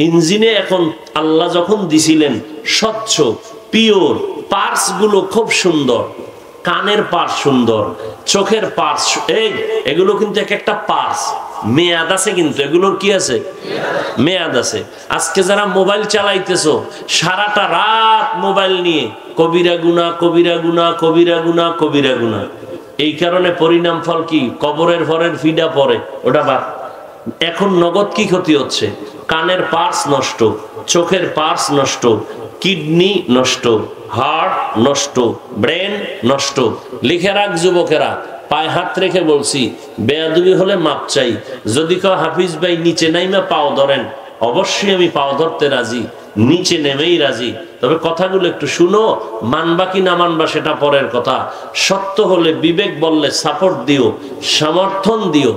ইঞ্জিনে এখন আল্লাহ যখন দিছিলেন স্বচ্ছ পিওর, পার্টস গুলো খুব সুন্দর, কানের পার্টস সুন্দর, চোখের পার্টস, এগুলো কিন্তু এক একটা পার্টস মেয়াদ আছে, কিন্তু এগুলোর কি আছে? মেয়াদ আছে। আজকে যারা মোবাইল চালাইতেছো সারাটা রাত মোবাইল নিয়ে কবিরা গুনাহ, কবিরা গুনাহ, কবিরা গুনাহ, কবিরা গুনাহ, এই কারণে পরিণাম ফল কি? কবরের ভরের ফিডা পড়ে, ওটা বাদ। এখন নগদ কি ক্ষতি হচ্ছে? কানের পার্টস নষ্ট, চোখের পার্টস নষ্ট, কিডনি নষ্ট, হার্ট নষ্ট, ব্রেন নষ্ট। লিখে রাখ যুবকেরা, পায়ে হাত রেখে বলছি, বেয়াদবি হলে মাপ চাই। যদি কেউ হাফিজ ভাই নিচে নাইমা পাও ধরেন, অবশ্যই আমি পাও ধরতে রাজি, নিচে নেমেই রাজি। তবে কথাগুলো একটু শুনো, মানবা কি না মানবা সেটা পরের কথা। সত্য হলে, বিবেক বললে সাপোর্ট দিও, সমর্থন দিও।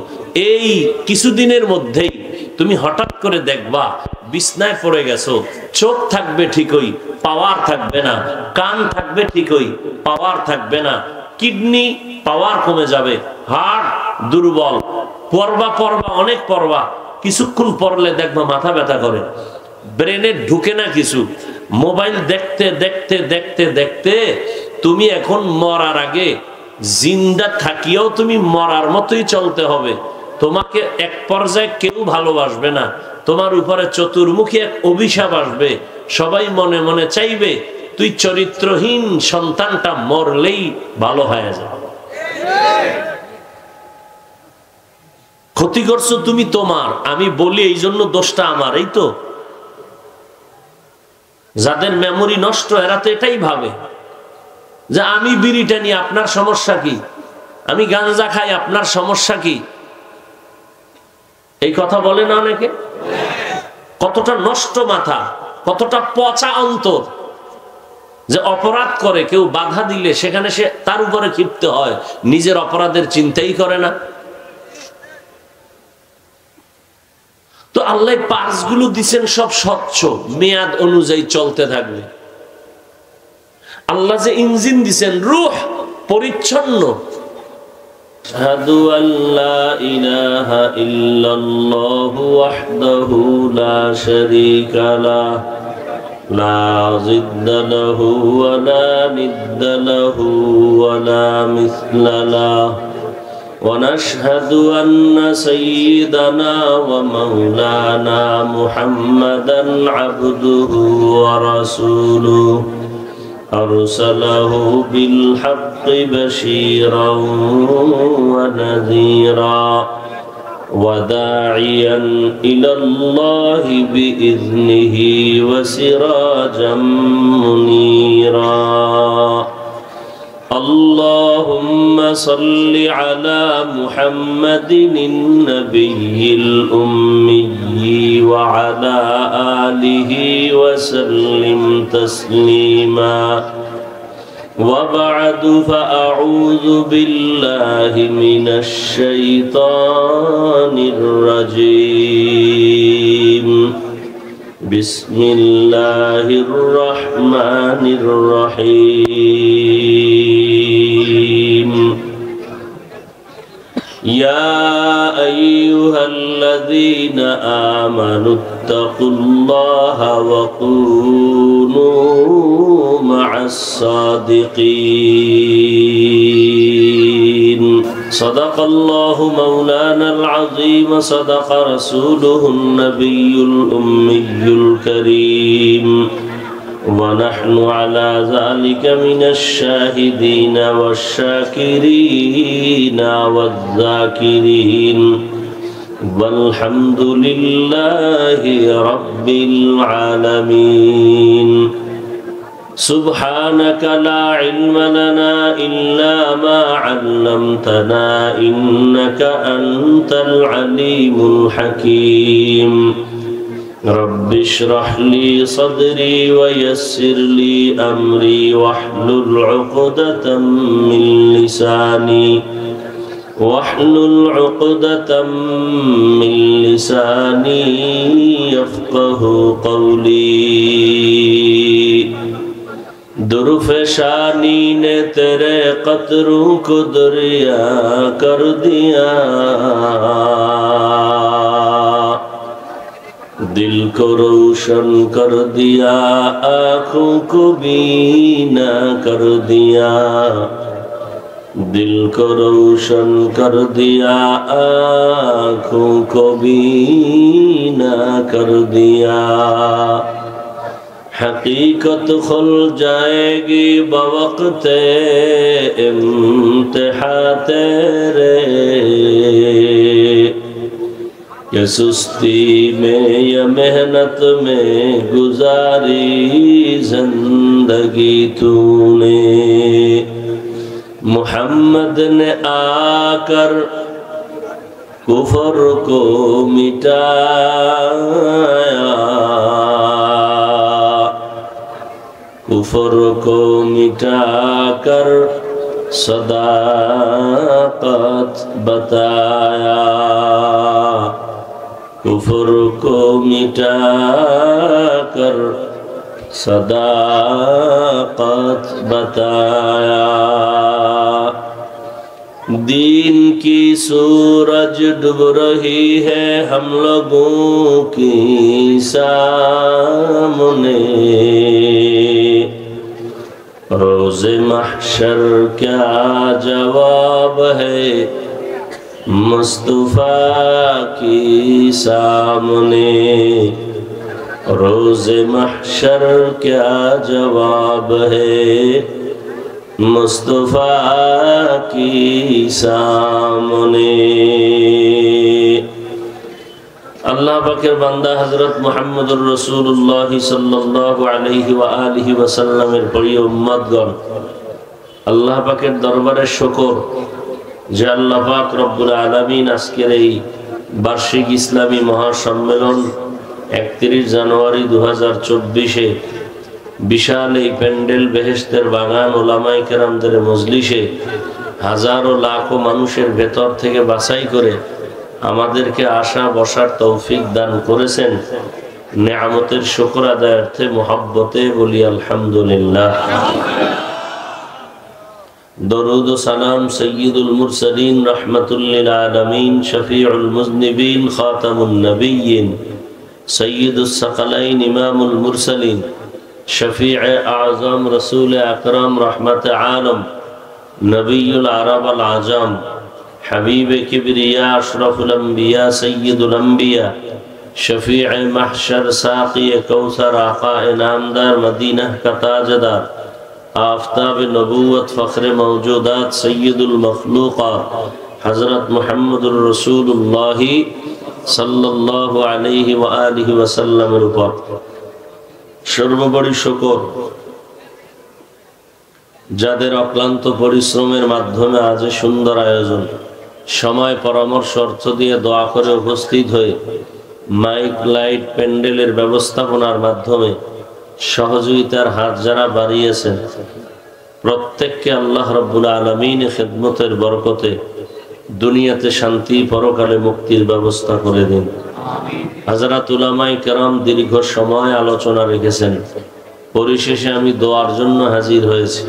এই কিছুদিনের মধ্যেই তুমি হঠাৎ করে দেখবা বিছনায় পড়ে গেছো, চোখ থাকবে ঠিকই, পাওয়ার থাকবে না, কান থাকবে ঠিকই, পাওয়ার থাকবে না, কিডনি পাওয়ার কমে যাবে, হার্ট দুর্বল, পড়বা অনেক পড়বা, কিছুক্ষণ পড়লে দেখবা মাথা ব্যথা করে, ব্রেনে ঢুকে না কিছু। মোবাইল দেখতে দেখতে দেখতে দেখতে তুমি এখন মরার আগে, জিন্দা থাকিও তুমি মরার মতোই চলতে হবে। তোমাকে এক পর্যায়ে কেউ ভালোবাসবে না, তোমার উপরে চতুর্মুখী এক অভিশাপ আসবে। সবাই মনে মনে চাইবে তুই চরিত্রহীন সন্তানটা মরলেই ভালো হয়ে যাবে। ক্ষতি করছো তুমি তোমার, আমি বলি এই জন্য দোষটা আমার। এই তো যাদের মেমোরি নষ্ট, এরা তো এটাই ভাবে যে আমি বিড়িটা নিয়ে আপনার সমস্যা কি, আমি গাঁজা খাই আপনার সমস্যা কি। এই কথা বলে না অনেকে? কতটা নষ্ট মাথা, কতটা পচা অন্তর, যে অপরাধ করে কেউ বাধা দিলে সেখানে সে তার উপরে ক্ষিপ্ত হয়, নিজের অপরাধের চিন্তাই করে না। তো আল্লাহ পার্টস গুলো দিচ্ছেন সব স্বচ্ছ, মেয়াদ অনুযায়ী চলতে থাকবে। আল্লাহ যে ইঞ্জিন দিচ্ছেন রূহ পরিচ্ছন্ন। আশহাদু আল্লা ইলাহা ইল্লাল্লাহু ওয়াহদাহু লা শারীকা লাহু লা যিদ্দা লাহু ওয়া লা নিদ্দা লাহু ওয়া লা মিসলা লাহু ونشهد أن سيدنا ومولانا محمدا عبده ورسوله أرسله بالحق بشيرا ونذيرا وداعيا إلى الله بإذنه وسراجا منيرا اللهم صل على محمد النبي الأمي وعلى آله وسلم تسليما وبعد فأعوذ بالله من الشيطان الرجيم بسم الله الرحمن الرحيم يا أيها الذين آمنوا اتقوا الله وكونوا مع الصادقين صدق الله مولانا العظيم صدق رسوله النبي الأمي الكريم ونحن على ذلك من الشاهدين والشاكرين والذاكرين والحمد لله رب العالمين سبحانك لا علم لنا إلا ما علمتنا إنك أنت العليم الحكيم رب اشرح لي صدري ويسر لي أمري واحلل عقدة من لساني يفقه قولي दुर्फशानी ने तेरे कतरों को दरिया कर दिया दिल को रोशन कर दिया, आँखों को बीना कर दिया। दिल को रोशन कर दिया, आँखों को बीना कर दिया। हकीकत खुल जाएगी बवक़्ते इम्तिहा तेरे, ये सुस्ती में या मेहनत में गुजारी जिंदगी तूने। मुहम्मद ने आकर कुफर को मिटाया, कुफर को मिटाकर सदाकत बताया, कुफर को मिटाकर सदाकत बताया। दीन की सूरज डूब रही है हम लोगों की सामने, रोज़े महशर क्या जवाब है मुस्तफा की सामने। रोज़े महशर क्या जवाब है मुस्तफा की सामने। अल्लाह पाकेर बांदा हजरत मुहम्मदुर रसूलुल्लाह सल्लल्लाहु अलैहि व आलिहि वसल्लमेर प्रिय उम्मतगण, अल्लाह पाकेर दरबारे शुक्र যে আল্লাহ পাক রব্বুল আলামিন আজকের এই বার্ষিক ইসলামী মহাসম্মেলন 31 জানুয়ারি 2024-এ বিশাল এই প্যান্ডেল বেহেশতের বাগান ওলামায়ে কেরামদের মজলিসে হাজারো লাখো মানুষের ভেতর থেকে বাছাই করে আমাদেরকে আসা বসার তৌফিক দান করেছেন। নেয়ামতের শুকর আদায়ার্থে মুহাব্বতে বলি আলহামদুলিল্লাহ। दरूद सलाम सय्यदुल मुरसलीन रहमतुल लिल आलमीन शफीउल मुज़निबीन खातमुन नबिय्यीन सय्यदुस सकलैन इमामुल मुरसलीन शफीए आज़म रसूल अकरम रहमत आलम नबीयुल अरब अल आजम हबीब किबरिया अशरफुल अंबिया सय्यदुल अंबिया शफीए महशर साक़ी कौसर आका इनामदार मदीना का ताजदार आफ़ताब नबूवत फ़ख्र मौजूदात सय्यदुल मखलूक़ात हज़रत मुहम्मदुर रसूलुल्लाह सल्लल्लाहु अलैहि व आलिहि वसल्लमेर ऊपर सर्वोपरि शुक्र যাদের অক্লান্ত পরিশ্রমের মাধ্যমে আজ সুন্দর আয়োজন, সময় পরামর্শ অর্থ দিয়ে দোয়া করে উপস্থিত হয়ে মাইক লাইট প্যান্ডেলের ব্যবস্থাপনার মাধ্যমে সহযোগিতার হাত যারা বাড়িয়েছেন, প্রত্যেককে আল্লাহ রাব্বুল আলামিন খিদমতের বরকতে দুনিয়াতে শান্তি, পরকালে মুক্তির ব্যবস্থা করে দিন। হযরত উলামায়ে কেরাম দীর্ঘ সময় আলোচনা রেখেছেন, পরিশেষে আমি দোয়ার জন্য হাজির হয়েছি।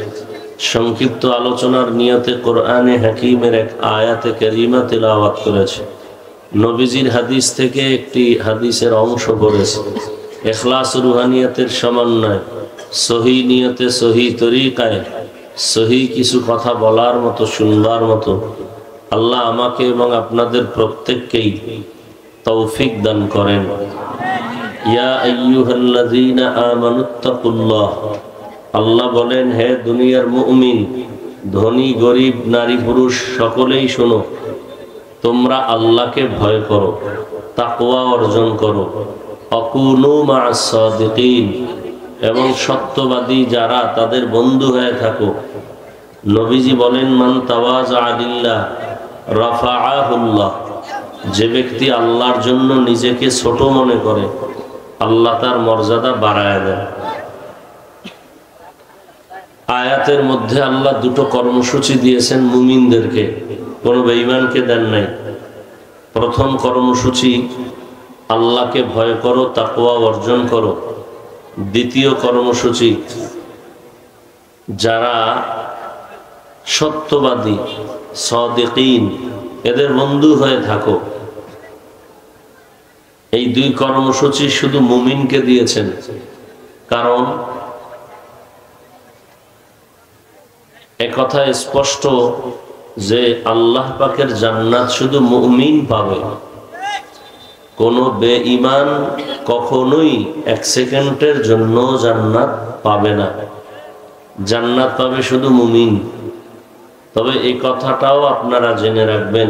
সংক্ষিপ্ত আলোচনার নিয়তে কোরআনে হাকিমের এক আয়াতে কারিমা তিলাওয়াত করেছি, নবীজির হাদিস থেকে একটি হাদিসের অংশ পড়েছি। ইখলাস রুহানিয়াতের সমন্বয়, সহি নিয়তে, সহি তরিকায়, সহি কিছু কথা বলার মতো, শুনবার মতো আল্লাহ আমাকে এবং আপনাদের প্রত্যেককেই তৌফিক দান করেন। ইয়া আইয়ুহাল্লাযীনা আমানুত্তাকুল্লাহ, আল্লাহ বলেন, হে দুনিয়ার মুমিন, ধনী গরিব নারী পুরুষ সকলেই শোনো, তোমরা আল্লাহকে ভয় করো, তাকওয়া অর্জন করো। আকুনু মা'আস সাদিকিন, এবং সত্যবাদী যারা তাদের বন্ধু হয়ে থাকো। নবীজি বলেন, মান তাওয়াযা লিল্লাহ রাফাআহুল্লাহ, যে ব্যক্তি আল্লাহর জন্য নিজেকে ছোট মনে করে আল্লাহ তার মর্যাদা বাড়ায় দেন। আয়াতের মধ্যে আল্লাহ দুটো কর্মসূচি দিয়েছেন মুমিনদেরকে, কোনো বেঈমানকে দেন নাই। প্রথম কর্মসূচি, আল্লাহকে ভয় করো, তাকওয়া অর্জন করো। দ্বিতীয় কর্মসূচি, যারা সত্যবাদী, সাদিকিন, এদের বন্ধু হয়ে থাকো। এই দুই কর্মসূচি শুধু মুমিনকে দিয়েছেন, কারণ একথা স্পষ্ট যে আল্লাহ পাকের জান্নাত শুধু মুমিন পাবে। কোন বেঈমান কখনোই এক সেকেন্ডের জন্য জান্নাত পাবে না, জান্নাত পাবে শুধু মুমিন। তবে এই কথাটাও আপনারা জেনে রাখবেন,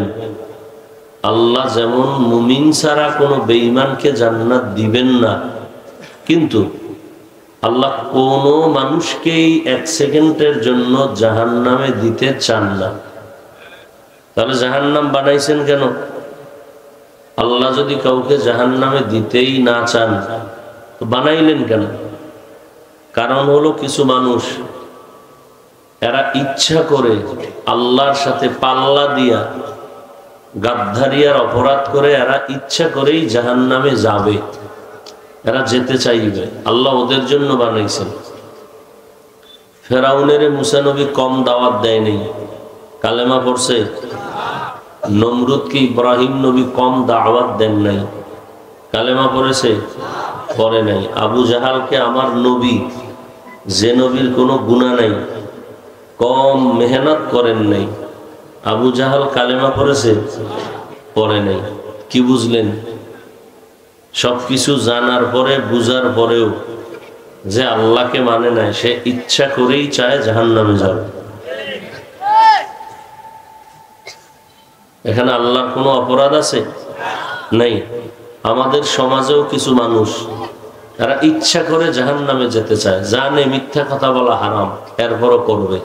আল্লাহ যেমন মুমিন ছাড়া কোনো বেঈমানকে জান্নাত দিবেন না, কিন্তু আল্লাহ কোনো মানুষকেই এক সেকেন্ডের জন্য জাহান্নামে দিতে চান না। তাহলে জাহান্নাম বানাইছেন কেন? আল্লাহ যদি কাউকে জাহান্নামে দিতেই না চান তো বানাইলেন কেন? কারণ হলো কিছু মানুষ এরা ইচ্ছা করে আল্লাহর সাথে পাল্লা দিয়া গাদ্দারিয়ার অপরাধ করে এরা ইচ্ছা করেই জাহান্নামে যাবে, এরা যেতে চাইবে। আল্লাহ ওদের জন্য বানাইছেন। ফেরাউনের মুসা নবী কম দাওয়াত দেয়নি, কালেমা পড়ছে। নমরুদকে ইব্রাহিম নবী কম দাওয়াত দেন নাই, কালেমা পড়েছে, পড়ে নাই। আবু জাহালকে আমার নবী, যে নবীর কোনো গুনাহ নাই, কম মেহনত করেন নাই, আবু জাহাল কালেমা পড়েছে, পড়ে নাই। কি বুঝলেন? সবকিছু জানার পরে বুঝার পরেও যে আল্লাহকে মানে নাই, সে ইচ্ছা করেই চায় জাহান্নামে যাবে। এখানে আল্লাহর কোনো অপরাধ আছে? নাই। আমাদের সমাজেও কিছু মানুষ তারা ইচ্ছা করে জাহান্নামে যেতে চায়, জানে মিথ্যা কথা বলা হারাম, এরপরও করবে।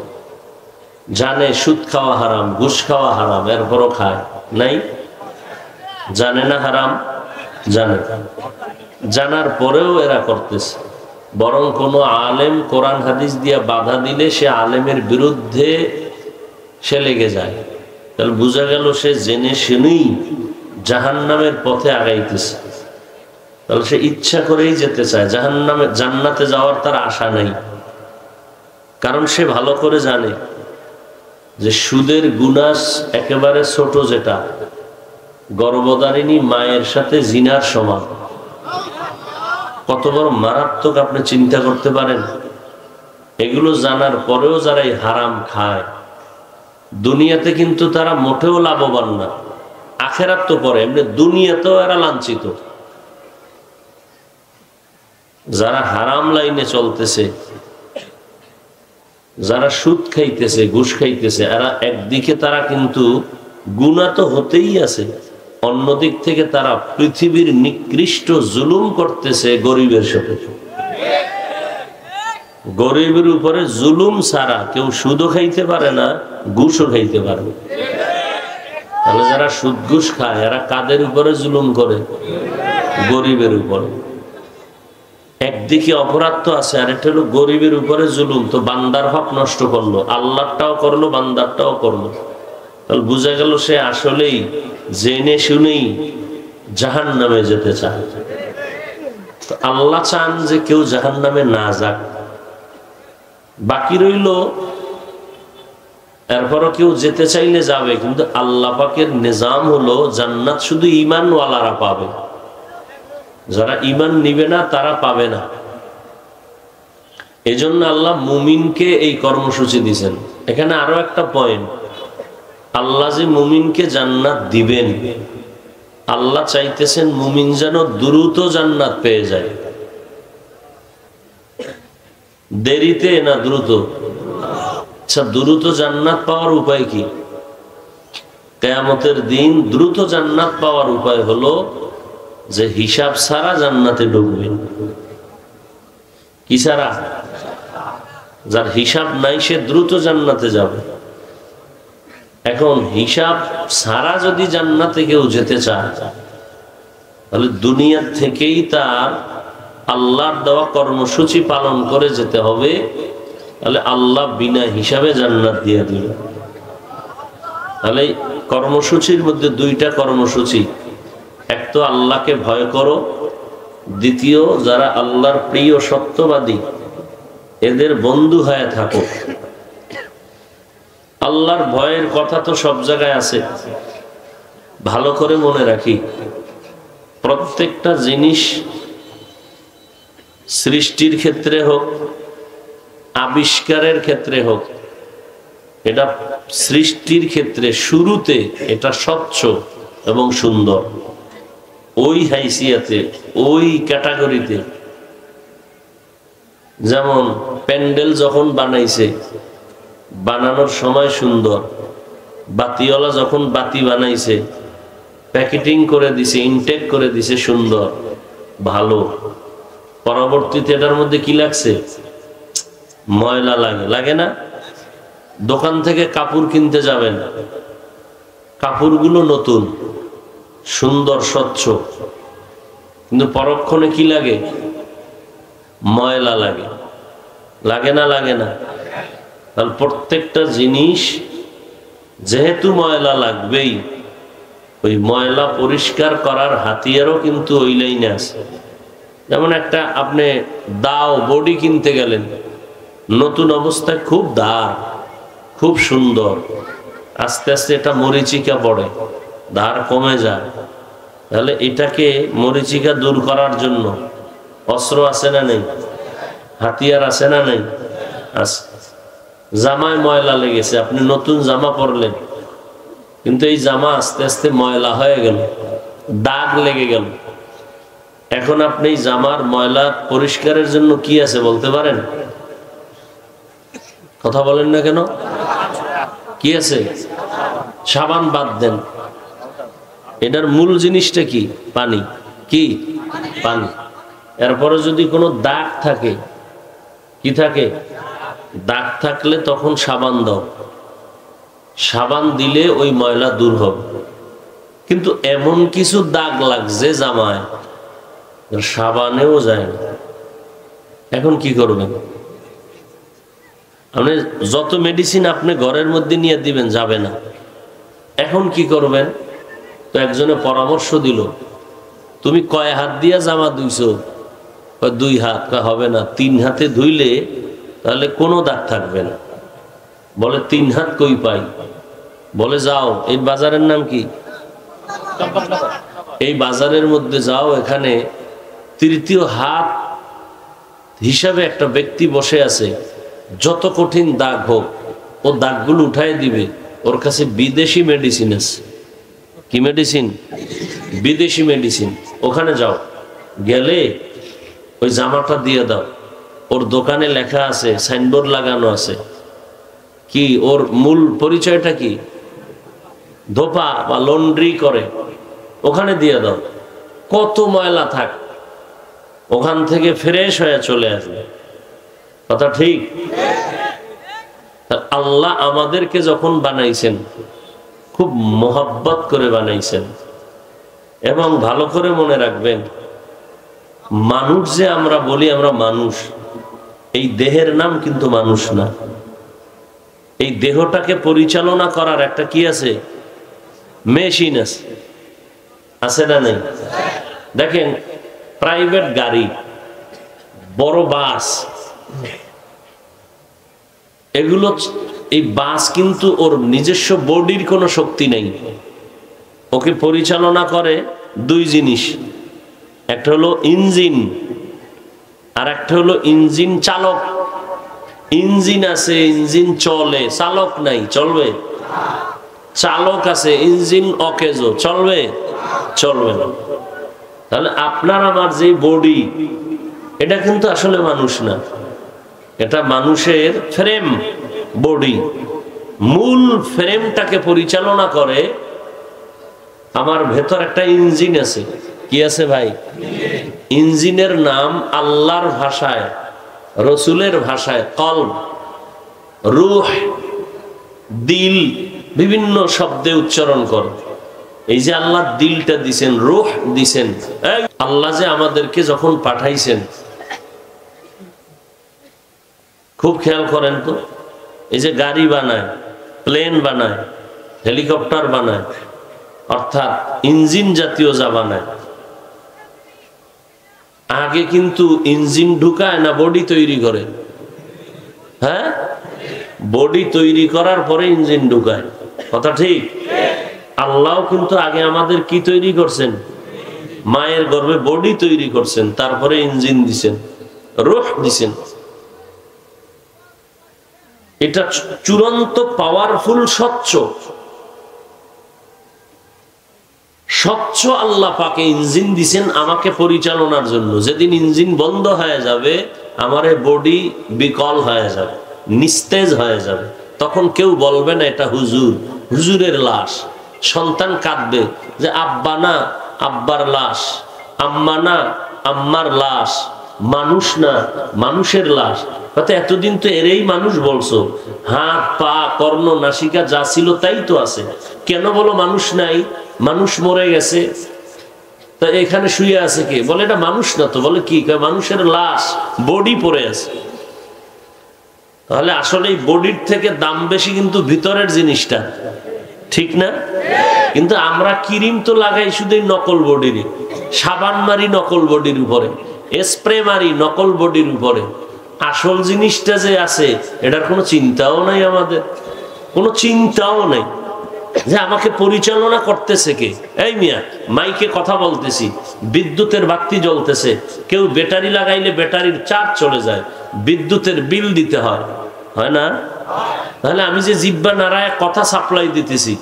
জানে সুদ খাওয়া হারাম, ঘুষ খাওয়া হারাম, এরপরও খায়। নাই? জানে না হারাম? জানে, জানার পরেও এরা করতেছে। বরং কোনো আলেম কোরআন হাদিস দিয়ে বাধা দিলে সে আলেমের বিরুদ্ধে সে লেগে যায়। তাহলে বোঝা গেল সে জেনে শুনেই জাহান্নামের পথে আগাইতেছে। তাহলে সে ইচ্ছা করেই যেতে চায় জাহান্নামে। জান্নাতে যাওয়ার তার আশা নাই, কারণ সে ভালো করে জানে যে সুদের গুনাহ একেবারে ছোট, যেটা গর্ভধারিণী মায়ের সাথে জিনার সমান। কত বড় মারাত্মক আপনি চিন্তা করতে পারেন? এগুলো জানার পরেও যারা এই হারাম খায়, দুনিয়াতে কিন্তু তারা মোটেও লাভবান না, আখেরাত তো পরে, এমনি দুনিয়াতেও এরা লাঞ্ছিত। যারা হারাম লাইনে চলতেছে, যারা সুদ খাইতেছে, ঘুষ খাইতেছে, এরা একদিকে তারা কিন্তু গুনাহ তো হতেই আছে, অন্যদিক থেকে তারা পৃথিবীর নিকৃষ্ট জুলুম করতেছে গরিবের সাথে। গরিবের উপরে জুলুম ছাড়া কেউ সুদও খাইতে পারে না, ঘুষও খাইতে পারে না। তাহলে যারা সুদ ঘুষ খায় এরা কাদের উপরে জুলুম করে? গরিবের উপরে। একদিকে অপরাধ তো আছে, আর এটা হলো গরিবের উপরে জুলুম। তো বান্দার হক নষ্ট করলো, আল্লাহটাও করলো, বান্দারটাও করলো। তাহলে বোঝা গেল সে আসলেই জেনে শুনেই জাহান্নামে যেতে চায়। তো আল্লাহ চান যে কেউ জাহান্নামে না যাক। বাকি রইল এরপরও কেউ যেতে চাইলে যাবে, কিন্তু আল্লাহ পাকের নিজাম হলো জান্নাত শুধু ঈমানওয়ালারা পাবে, যারা ঈমান নিবে না তারা পাবে না। এজন্য আল্লাহ মুমিনকে এই কর্মসূচি দিয়েছেন। এখানে আরো একটা পয়েন্ট, আল্লাহ যে মুমিনকে জান্নাত দিবেন, আল্লাহ চাইতেছেন মুমিন যেন দ্রুত জান্নাত পেয়ে যায়। দেরিতে না দ্রুত? আচ্ছা, দ্রুত জান্নাত পাওয়ার উপায় কি? কিয়ামতের দিন দ্রুত জান্নাত পাওয়ার উপায় হলো যে হিসাব ছাড়া জান্নাতে ঢুকবেন। কি ছাড়া? যার হিসাব নাই সে দ্রুত জান্নাতে যাবে। এখন হিসাব ছাড়া যদি জান্নাতে কেউ যেতে চায়, তাহলে দুনিয়া থেকেই তার আল্লাহর দেওয়া কর্মসূচি পালন করে যেতে হবে। তাহলে আল্লাহ বিনা হিসাবে জান্নাত দিয়ে দিবে। তাহলে কর্মসূচির মধ্যে দুইটা কর্মসূচি, এক তো আল্লাহকে ভয় করো, দ্বিতীয় যারা আল্লাহর প্রিয় সত্যবাদী এদের বন্ধু হয়ে থাকো। আল্লাহর ভয়ের কথা তো সব জায়গায় আছে, ভালো করে মনে রাখি। প্রত্যেকটা জিনিস সৃষ্টির ক্ষেত্রে হোক, আবিষ্কারের ক্ষেত্রে হোক, এটা সৃষ্টির ক্ষেত্রে শুরুতে এটা স্বচ্ছ এবং সুন্দর, ওই হাইসিয়াতে, ওই ক্যাটাগরিতে। যেমন প্যান্ডেল যখন বানাইছে, বানানোর সময় সুন্দর, বাতিওয়ালা যখন বাতি বানাইছে, প্যাকেটিং করে দিছে, ইনটেক করে দিছে, সুন্দর, ভালো। পরবর্তীতে এটার মধ্যে কি লাগছে? ময়লা লাগে, লাগে না? দোকান থেকে কাপড় কিনতে যাবেন, কাপড়গুলো নতুন, সুন্দর, স্বচ্ছ, কিন্তু পরক্ষণে কি লাগে? ময়লা লাগে, লাগে না? লাগে না? তাহলে প্রত্যেকটা জিনিস যেহেতু ময়লা লাগবেই, ওই ময়লা পরিষ্কার করার হাতিয়ারও কিন্তু ওই লাইনে আছে। যেমন একটা আপনি দাও বডি কিনতে গেলেন, নতুন অবস্থায় খুব ধার, খুব সুন্দর, আস্তে আস্তে এটা মরিচিকা পড়ে, ধার কমে যায়। তাহলে এটাকে মরিচিকা দূর করার জন্য অস্ত্র আছে না নেই? হাতিয়ার আছে না নেই? আছে। জামায় ময়লা লেগেছে, আপনি নতুন জামা পরলেন, কিন্তু এই জামা আস্তে আস্তে ময়লা হয়ে গেল, দাগ লেগে গেল। এখন আপনি এই জামার ময়লা পরিষ্কারের জন্য কি আছে বলতে পারেন? কথা বলেন না কেন? কি আছে? সাবান বাদ দেন, এটার মূল জিনিসটা কি? পানি। কি? পানি। এরপরে যদি কোনো দাগ থাকে, কি থাকে? দাগ থাকলে তখন সাবান দাও, সাবান দিলে ওই ময়লা দূর হবে। কিন্তু এমন কিছু দাগ লাগছে জামায়, সাবানেও যায় না। এখন কি করবেন? আপনি যত মেডিসিন আপনি ঘরের মধ্যে নিয়ে দিবেন, যাবে না। এখন কি করবেন? তো একজনে পরামর্শ দিল, তুমি কয় হাত দিয়া জামা ধুইছো? 2 হাত। হবে না, 3 হাতে ধুইলে তাহলে কোনো দাগ থাকবে না। বলে 3 হাত কই পাই? বলে যাও, এই বাজারের নাম কি? এই বাজারের মধ্যে যাও, এখানে 3য় হাত হিসাবে একটা ব্যক্তি বসে আছে, যত কঠিন দাগ হোক ও দাগগুলো উঠাই দিবে। ওর কাছে বিদেশি মেডিসিন আছে। কি মেডিসিন? বিদেশি মেডিসিন। ওখানে যাও, গেলে ওই জামাটা দিয়ে দাও। ওর দোকানে লেখা আছে, সাইনবোর্ড লাগানো আছে, কি ওর মূল পরিচয়টা কি? ধোপা বা লন্ড্রি করে, ওখানে দিয়ে দাও। কত ময়লা থাক, ওখান থেকে ফ্রেশ হয়ে চলে আসবে। কথা ঠিক? আল্লাহ আমাদেরকে যখন বানাইছেন, খুব মোহাব্বত করে বানাইছেন। এবং ভালো করে মনে রাখবেন, মানুষ যে আমরা বলি আমরা মানুষ, এই দেহের নাম কিন্তু মানুষ না। এই দেহটাকে পরিচালনা করার একটা কি আছে? মেশিন আছে। আছে না নেই? দেখেন, প্রাইভেট গাড়ি, বড় বাস, এগুলো, এই বাস কিন্তু ওর নিজস্ব বডির কোনো শক্তি নেই। ওকে পরিচালনা করে 2 জিনিস, একটা হলো ইঞ্জিন, আর একটা হলো ইঞ্জিন চালক। ইঞ্জিন আছে, ইঞ্জিন চলে, চালক নাই, চলবে? চালক আছে, ইঞ্জিন অকেজো, চলবে? চলবে না। তাহলে আপনার আমার যে বডি, এটা কিন্তু আসলে মানুষ না, এটা মানুষের ফ্রেম, বডি। মূল ফ্রেমটাকে পরিচালনা করে আমার ভেতর একটা ইঞ্জিন আছে। কি আছে ভাই? ইঞ্জিনের নাম আল্লাহর ভাষায়, রসুলের ভাষায় কলব, রূহ, দিল, বিভিন্ন শব্দে উচ্চারণ করে। এই যে আল্লাহ দিলটা দিছেন, রূহ দিছেন, আল্লাহ যে আমাদেরকে যখন পাঠাইছেন, খুব খেয়াল করেন তো, এই যে গাড়ি বানায়, প্লেন বানায়, হেলিকপ্টার বানায়, অর্থাৎ ইঞ্জিন জাতীয় যা বানায়, আগে কিন্তু ইঞ্জিন ঢুকায় না বডি তৈরি করে? হ্যাঁ, বডি তৈরি করার পরে ইঞ্জিন ঢুকায়। কথা ঠিক? আল্লাহ কিন্তু আগে আমাদের কি তৈরি করছেন? মায়ের গর্ভে বডি তৈরি করছেন, তারপরে ইঞ্জিন দিছেন, রূহ দিছেন। এটা চূড়ান্ত পাওয়ারফুল, স্বচ্ছ স্বচ্ছ আল্লাহ পাকে ইঞ্জিন দিছেন আমাকে পরিচালনার জন্য। যেদিন ইঞ্জিন বন্ধ হয়ে যাবে, আমার বডি বিকল হয়ে যাবে, নিস্তেজ হয়ে যাবে। তখন কেউ বলবে না এটা হুজুর, হুজুরের লাশ। সন্তান কাঁদবে যে আব্বা না আব্বার লাশ, আম্মা না আম্মার লাশ, মানুষ না মানুষের লাশ। কথা এতদিন তো এরই মানুষ বলছো, হাত পা কর্ণ নাসিকা যা ছিল তাই তো আছে, কেন বলো মানুষ নাই? মানুষ মরে গেছে, তা এখানে শুয়ে আছে কে? বলে এটা মানুষ না তো। বলে কি? মানুষের লাশ, বডি পড়ে আছে। তাহলে আসলে এই বডির থেকে দাম বেশি কিন্তু ভিতরের জিনিসটা, ঠিক না? কিন্তু আমরা ক্রিম তো লাগাই শুধু নকল বডির, সাবান মারি নকল বডির উপরে, স্প্রে মারি নকল বডির উপরে। আসল জিনিসটা যে আছে এটার কোনো চিন্তাও নাই, আমাদের কোনো চিন্তাও নাই যে আমাকে পরিচালনা করতেছে কে। এই মিয়া, মাইকে কথা বলতেছি, বিদ্যুতের বাতি জ্বলতেছে, কেউ ব্যাটারি লাগাইলে ব্যাটারির চার্জ চলে যায়, বিদ্যুতের বিল দিতে হয়, হয় না? তাহলে আমি যে জিহ্বা নাড়ায় কথা সাপ্লাই দিতেছি,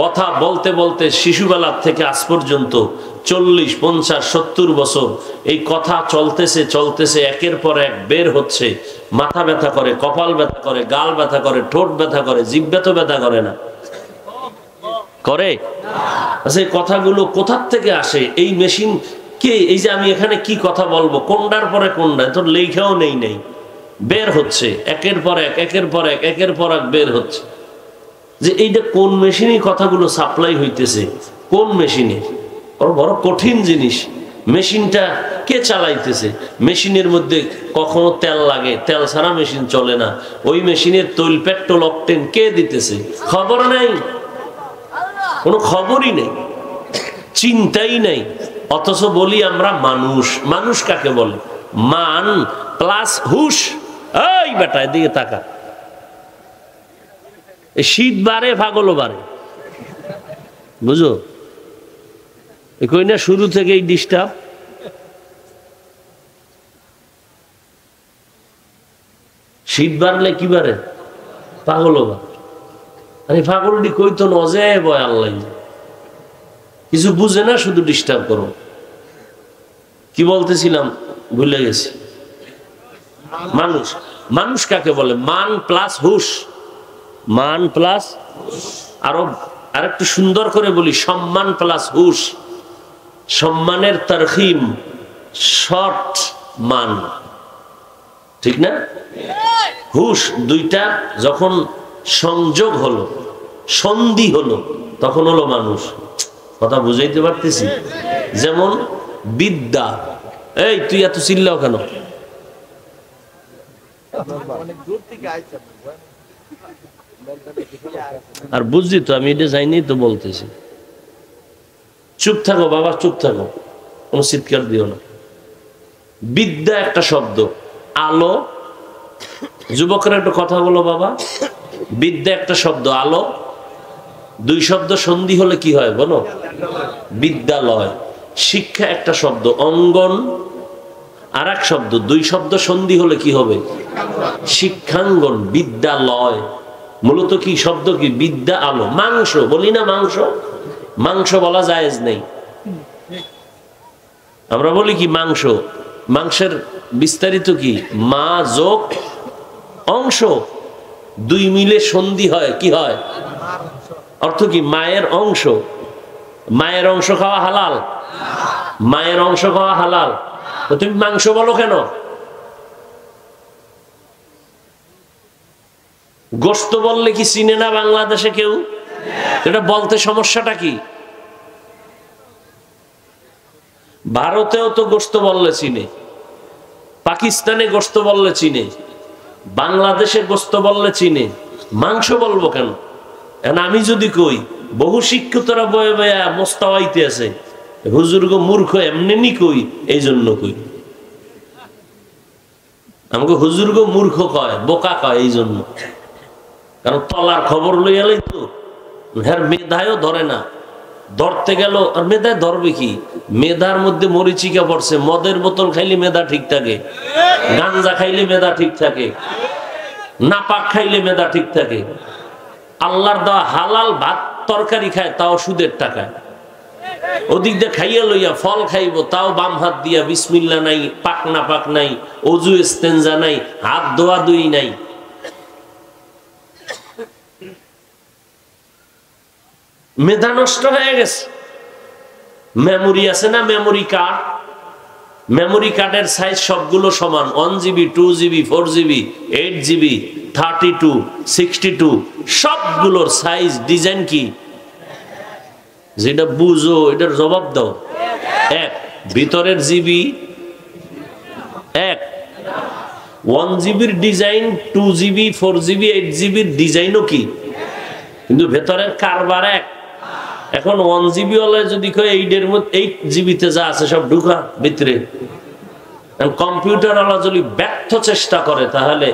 কথা বলতে বলতে শিশুবেলার থেকে আজ পর্যন্ত 40, 50, 70 বছর এই কথা চলতেছে চলতেছে, একের পর এক বের হচ্ছে। মাথা ব্যথা করে, কপাল ব্যথা করে, গাল ব্যথা করে, ঠোঁট ব্যথা করে, জিহ্বা তো ব্যথা করে না? করে। আচ্ছা, এই কথাগুলো কোথার থেকে আসে? এই মেশিন কে? এই যে আমি এখানে কি কথা বলবো, কোনটার পরে কোনটা তোর লেখাও নেই, বের হচ্ছে একের পর এক, একের পর এক, একের পর এক বের হচ্ছে। যে এইটা কোন মেশিনে কথাগুলো সাপ্লাই হইতেছে, কোন মেশিনে? বড় কঠিন জিনিস। মেশিনটা কে চালাইতেছে? মেশিনের মধ্যে কখনো তেল লাগে, তেল ছাড়া মেশিন চলে না। ওই মেশিনের তৈল, পেট্রোল, অকটেন কে দিতেছে? খবর নাই, কোনো খবরই নেই, চিন্তাই নাই। অথচ বলি আমরা মানুষ। মানুষ কাকে বলে? মান প্লাস হুশ। এই বেটা এদিকে তাকা, শীত বাড়ে পাগলও বাড়ে, বুঝো? কই না শুরু থেকেই ডিস্টার্ব। শীত বাড়লে কি বাড়ে? পাগলও বাড়ে। আরে পাগলটি কই তো নজে বয়, আল্লাহ কিছু বুঝে না, শুধু ডিস্টার্ব করো। কি বলতেছিলাম ভুলে গেছি। মানুষ। মানুষ কাকে বলে? মান প্লাস হুশ। মান প্লাস, আরো আরেকটু সুন্দর করে বলি, সম্মান প্লাস হুশ। সম্মানের তারখিম, শর্ট মান, ঠিক না? হুশ, দুইটা যখন সংযোগ হলো, সন্ধি হলো, তখন হলো মানুষ। কথা বুঝাইতে পারতেছি? যেমন বিদ্যা। এই তুই এত চিল্লাও কেন? আর বুঝলি তো আমি এটা যাইনি তো বলতেছি। চুপ থাকো বাবা, চুপ থাকো, কোনো চিৎকার দিও না। বিদ্যা একটা শব্দ, আলো। যুবকরা একটু কথা বলো বাবা। বিদ্যা একটা শব্দ, আলো। দুই শব্দ সন্ধি হলে কি হয় বলো? বিদ্যালয়। শিক্ষা একটা শব্দ, অঙ্গন। আর এক শব্দ, দুই শব্দ সন্ধি হলে কি হবে? শিক্ষাঙ্গন। বিদ্যালয় মূলত কি শব্দ? কি? বিদ্যা, আলো। মাংস বলি না? মাংস, মাংস বলা জায়েজ নেই। আমরা বলি কি মাংস। মাংসের বিস্তারিত কি? মা যোগ অংশ, দুই মিলে সন্ধি হয়, কি হয়? অর্থ কি? মায়ের অংশ। মায়ের অংশ খাওয়া হালাল? মায়ের অংশ খাওয়া হালাল। তো তুমি মাংস বলো কেন? গোশত বললে কি চিনে না বাংলাদেশে কেউ? এটা বলতে সমস্যাটা কি? ভারতেও তো গোশত বললে চিনে, পাকিস্তানে গোশত বললে চিনে, বাংলাদেশে গোশত বললে চিনে, মাংস বলবো কেন? এখন আমি যদি কই, বহু শিক্ষিতরা বয়ে বয়ে মোস্তাওয়াইতে আছে, হুজুর গো মূর্খ, এমনি কই, এই জন্য কই। আমাকে হুজুর গো মূর্খ কয়, বোকা কয় এই জন্য, কারণ তলার খবর লইয়ালেই তো হ্যার মেধায়ও ধরে না। ধরতে গেল, আর মেধায় ধরবে কি? মেধার মধ্যে মরিচিকা পড়ছে। মদের বোতল খাইলে মেধা ঠিক থাকে, গাঞ্জা খাইলে মেধা ঠিক থাকে, নাপাক খাইলে মেধা ঠিক থাকে। আল্লাহর দেওয়া হালাল ভাত তরকারি খায়, তাও সুদের টাকায়। ওদিক দিয়ে খাইয়া লইয়া ফল খাইব, তাও বাম হাত দিয়া বিসমিল্লাহ নাই, পাক না পাক নাই, অজু ইস্তেঞ্জা নাই, হাত ধোয়া দুই নাই। মেধা নষ্ট হয়ে গেছে। মেমোরি আছে না, মেমোরি কার্ড, মেমোরি কার্ডের সাইজ সবগুলো সমান, 1 GB 2 GB 4 GB 8 GB 32 62 সবগুলোর সাইজ ডিজাইন কি? যেটা বুঝো এটার জবাব দাও। এক। ভিতরের জিবি এক। 1 GBর ডিজাইন, 2 GB 4 GB 8 GBর ডিজাইনও কি, কিন্তু ভেতরের কারবার এক। এখন 1 GB ওয়ালা যদি কয় 8 GB-তে যা আছে সব ঢুকা ভিতরে, কম্পিউটার ওয়ালা যদি ব্যর্থ চেষ্টা করে, তাহলে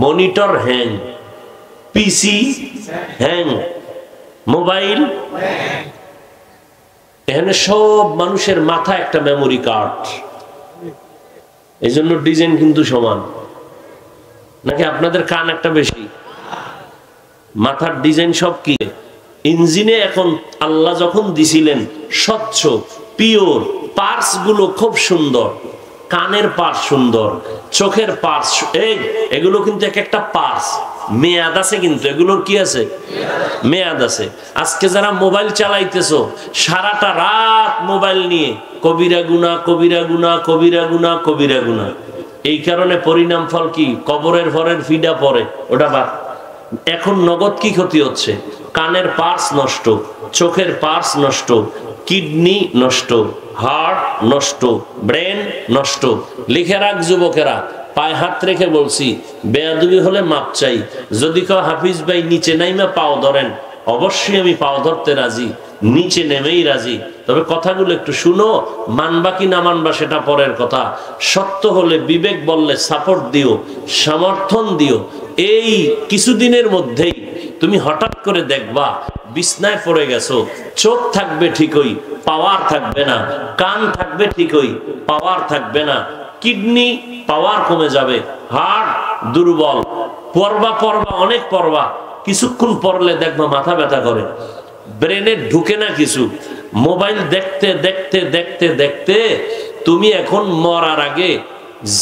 মনিটর হ্যাং, পিসি হ্যাং, মোবাইল। এখানে সব মানুষের মাথা একটা মেমোরি কার্ড, এই জন্য ডিজাইন কিন্তু সমান। নাকি আপনাদের কান একটা বেশি? মাথার ডিজাইন সব কি? ইঞ্জিনে এখন আল্লাহ যখন দিছিলেন স্বচ্ছ পিওর, পার্টস গুলো খুব সুন্দর, কানের পার্টস সুন্দর, চোখের পার্টস, এগুলো কিন্তু এক একটা পার্টস মেয়াদ আছে, কিন্তু এগুলোর কি আছে? মেয়াদ আছে। আজকে যারা মোবাইল চালাইতেছো, সারাটা রাত মোবাইল নিয়ে কবিরা গুনাহ, কবিরা গুনাহ, কবিরা গুনাহ, কবিরা গুনাহ। এই কারণে পরিণাম ফল কি? কবরের ফরের ফিডা পড়ে, ওটা বাদ। এখন নগদ কি ক্ষতি হচ্ছে? কানের পার্টস নষ্ট, চোখের পার্টস নষ্ট, কিডনি নষ্ট, হার্ট নষ্ট, ব্রেন নষ্ট। লিখে রাখ যুবকেরা, পায়ে হাত রেখে বলছি, বেয়াদবি হলে মাপ চাই। যদি কেউ হাফিজ ভাই নিচে নাইমা পাও ধরেন, অবশ্যই আমি পাও ধরতে রাজি, নিচে নেমেই রাজি। তবে কথাগুলো একটু শুনো, মানবা কি না মানবা সেটা পরের কথা। সত্য হলে, বিবেক বললে সাপোর্ট দিও, সমর্থন দিও। এই কিছুদিনের মধ্যেই তুমি হঠাৎ করে দেখবা বিছনায় পড়ে গেছো, চোখ থাকবে ঠিকই, পাওয়ার থাকবে না, কান থাকবে ঠিকই, পাওয়ার থাকবে না, কিডনি পাওয়ার কমে যাবে, হার্ট দুর্বল, পড়বা অনেক পড়বা, কিছুক্ষণ পড়লে দেখবা মাথা ব্যথা করে, ব্রেনে ঢুকে না কিছু। মোবাইল দেখতে দেখতে দেখতে দেখতে তুমি এখন মরার আগে,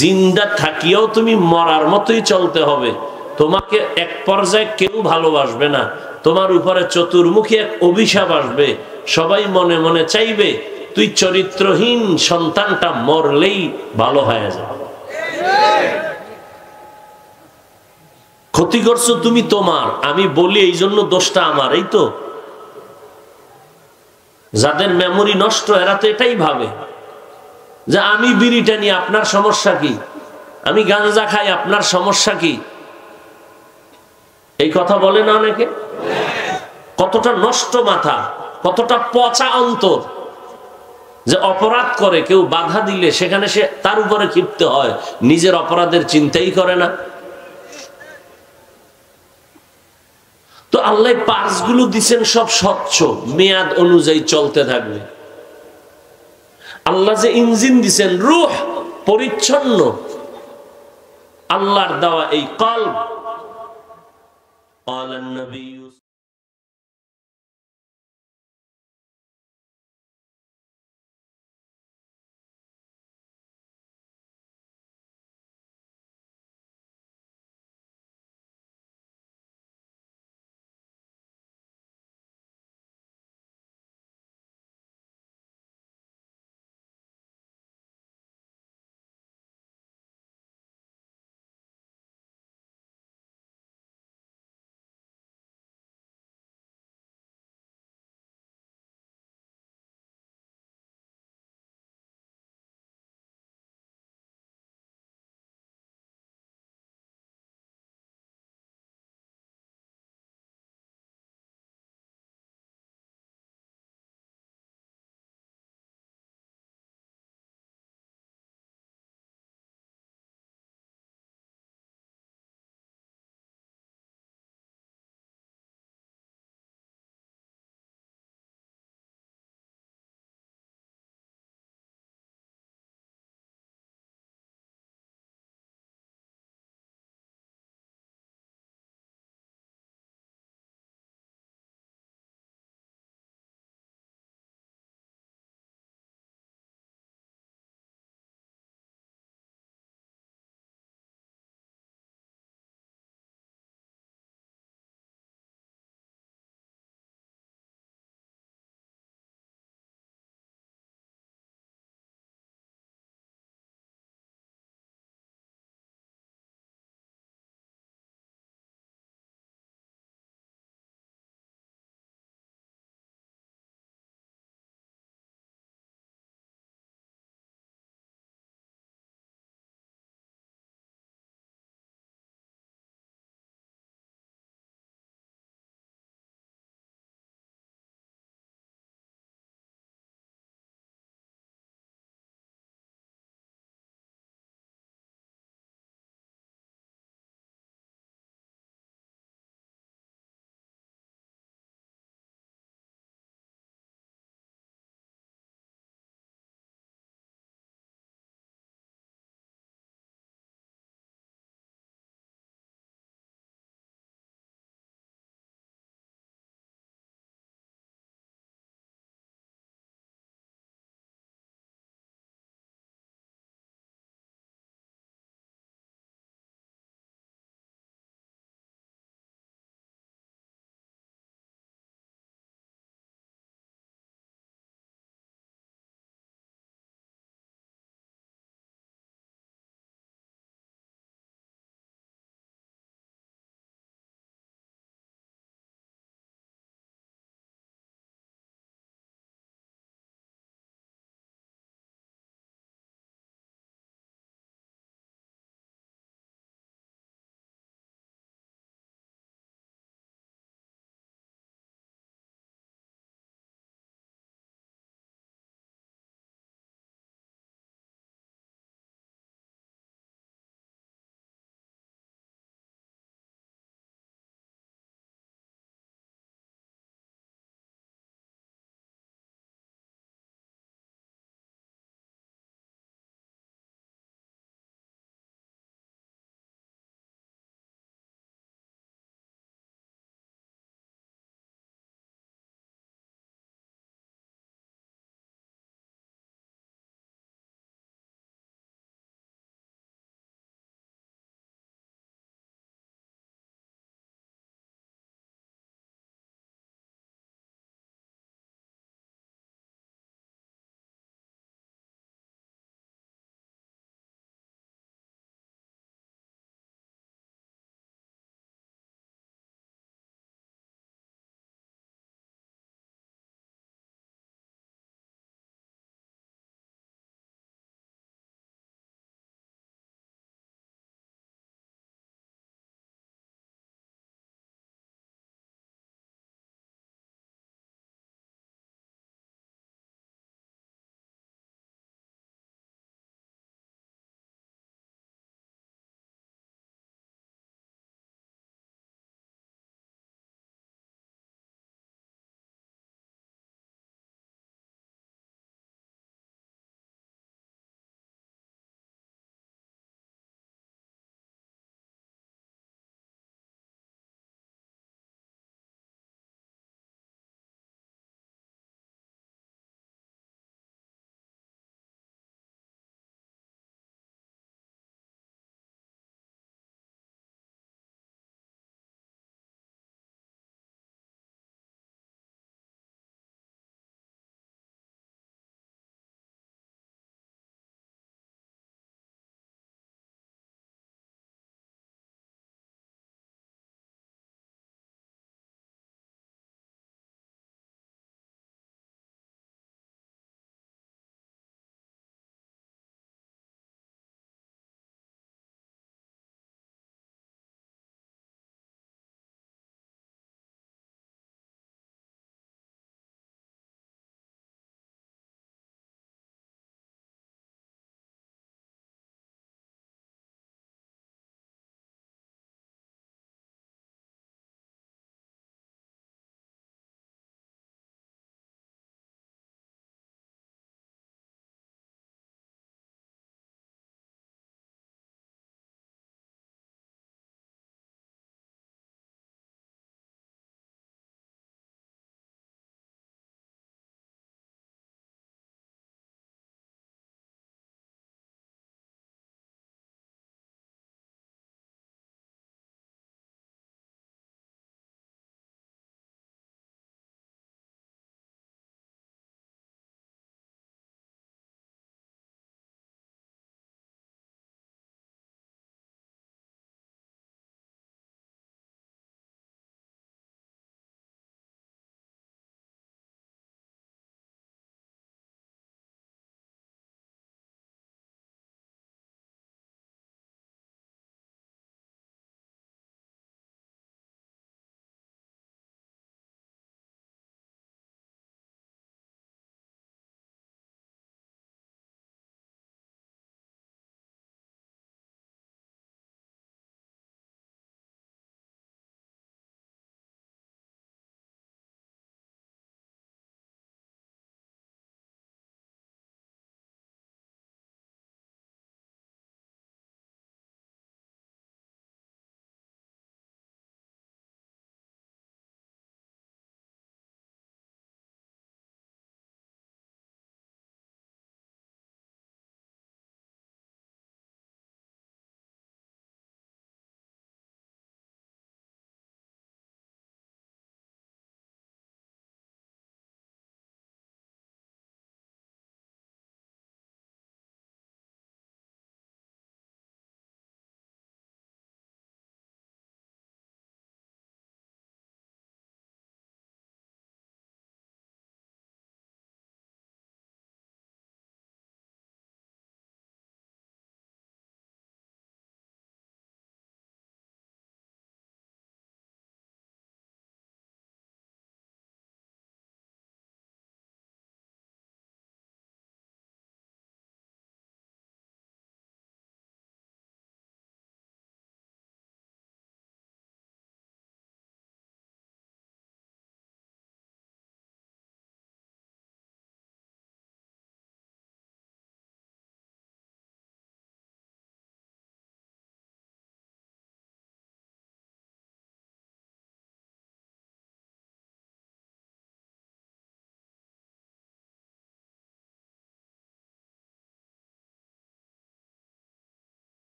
জিন্দা থাকিয়াও তুমি মরার মতোই চলতে হবে। তোমাকে এক পর্যায়ে কেউ ভালোবাসবে না, তোমার উপরে চতুর্মুখী এক অভিশাপ আসবে। সবাই মনে মনে চাইবে তুই চরিত্রহীন সন্তানটা মরলেই ভালো হয়ে যাবে। ক্ষতি করছো তুমি তোমার, আমি বলি এই জন্য দোষটা আমার। এই তো যাদের মেমোরি নষ্ট, এরা তো এটাই ভাবে যে আমি বিড়িটা নিয়ে আপনার সমস্যা কি, আমি গাঁজা খাই আপনার সমস্যা কি। এই কথা বলে না অনেকে? কতটা নষ্ট মাথা, কতটা পচা অন্তর, যে অপরাধ করে কেউ বাধা দিলে সেখানে সে তার উপরে ক্ষিপ্ত হয়, নিজের অপরাধের চিন্তাই করে না। তো আল্লাহ পার্টস গুলো দিচ্ছেন সব স্বচ্ছ, মেয়াদ অনুযায়ী চলতে থাকবে। আল্লাহ যে ইঞ্জিন দিচ্ছেন, রূহ পরিচ্ছন্ন, আল্লাহর দেওয়া এই কলব। قال النبي